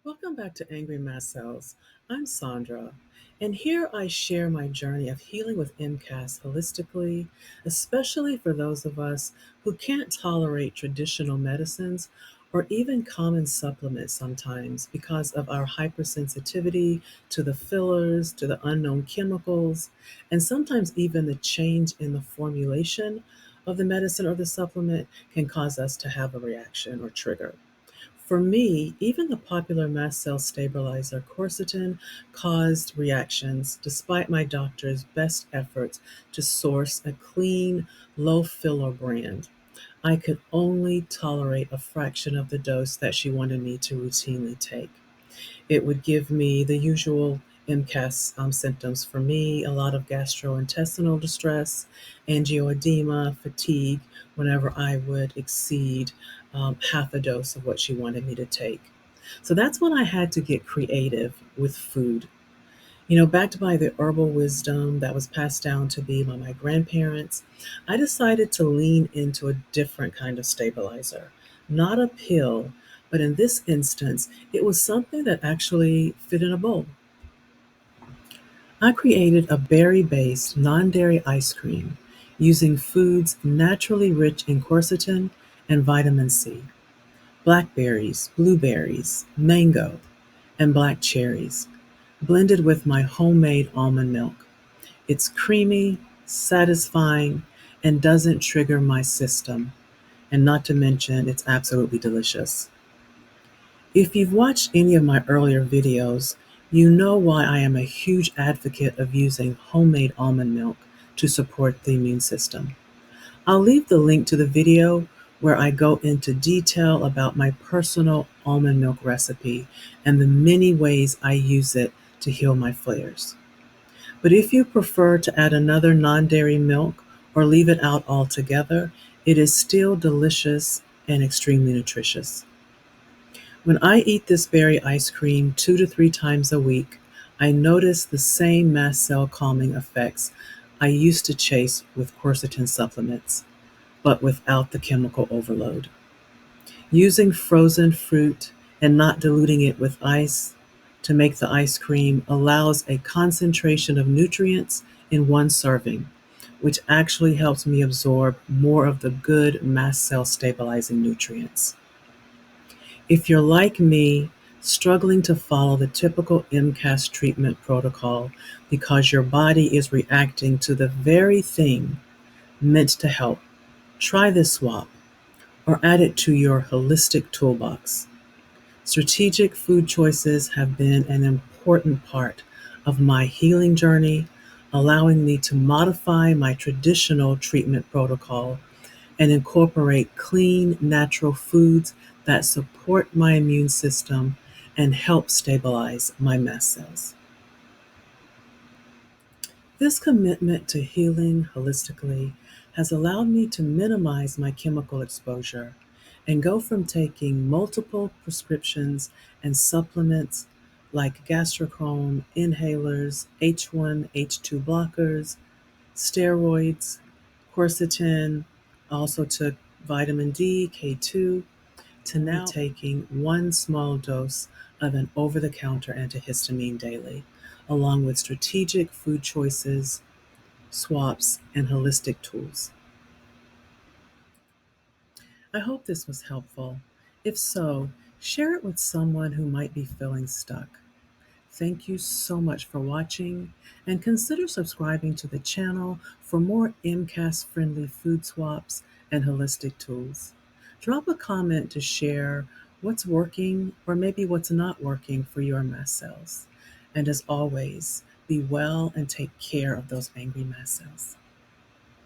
Welcome back to Angry Mast Cells. I'm Sandra, and here I share my journey of healing with MCAS holistically, especially for those of us who can't tolerate traditional medicines or even common supplements sometimes because of our hypersensitivity to the fillers, to the unknown chemicals, and sometimes even the change in the formulation of the medicine or the supplement can cause us to have a reaction or trigger. For me, even the popular mast cell stabilizer quercetin caused reactions despite my doctor's best efforts to source a clean, low filler brand. I could only tolerate a fraction of the dose that she wanted me to routinely take. It would give me the usual MCAS symptoms for me, a lot of gastrointestinal distress, angioedema, fatigue, whenever I would exceed half a dose of what she wanted me to take. So that's when I had to get creative with food. Backed by the herbal wisdom that was passed down to me by my grandparents, I decided to lean into a different kind of stabilizer. Not a pill, but in this instance, it was something that actually fit in a bowl. I created a berry based, non dairy ice cream using foods naturally rich in quercetin and vitamin C: blackberries, blueberries, mango, and black cherries, blended with my homemade almond milk. It's creamy, satisfying, and doesn't trigger my system. And not to mention, it's absolutely delicious. If you've watched any of my earlier videos, you know why I am a huge advocate of using homemade almond milk to support the immune system. I'll leave the link to the video where I go into detail about my personal almond milk recipe and the many ways I use it to heal my flares. But if you prefer to add another non dairy milk or leave it out altogether, it is still delicious and extremely nutritious. When I eat this berry ice cream 2 to 3 times a week, I notice the same mast cell calming effects I used to chase with quercetin supplements, but without the chemical overload. Using frozen fruit and not diluting it with ice to make the ice cream allows a concentration of nutrients in one serving, which actually helps me absorb more of the good mast cell stabilizing nutrients. If you're like me, struggling to follow the typical MCAS treatment protocol because your body is reacting to the very thing meant to help, try this swap or add it to your holistic toolbox. Strategic food choices have been an important part of my healing journey, allowing me to modify my traditional treatment protocol and incorporate clean, natural foods that support my immune system and help stabilize my mast cells. This commitment to healing holistically has allowed me to minimize my chemical exposure and go from taking multiple prescriptions and supplements like gastrochrome, inhalers, H1, H2 blockers, steroids, quercetin, I also took vitamin D, K2, to now taking one small dose of an over the counter antihistamine daily, along with strategic food choices, swaps, and holistic tools. I hope this was helpful. If so, share it with someone who might be feeling stuck. Thank you so much for watching, and consider subscribing to the channel for more MCAS-friendly food swaps and holistic tools. Drop a comment to share what's working or maybe what's not working for your mast cells. And as always, be well and take care of those angry mast cells.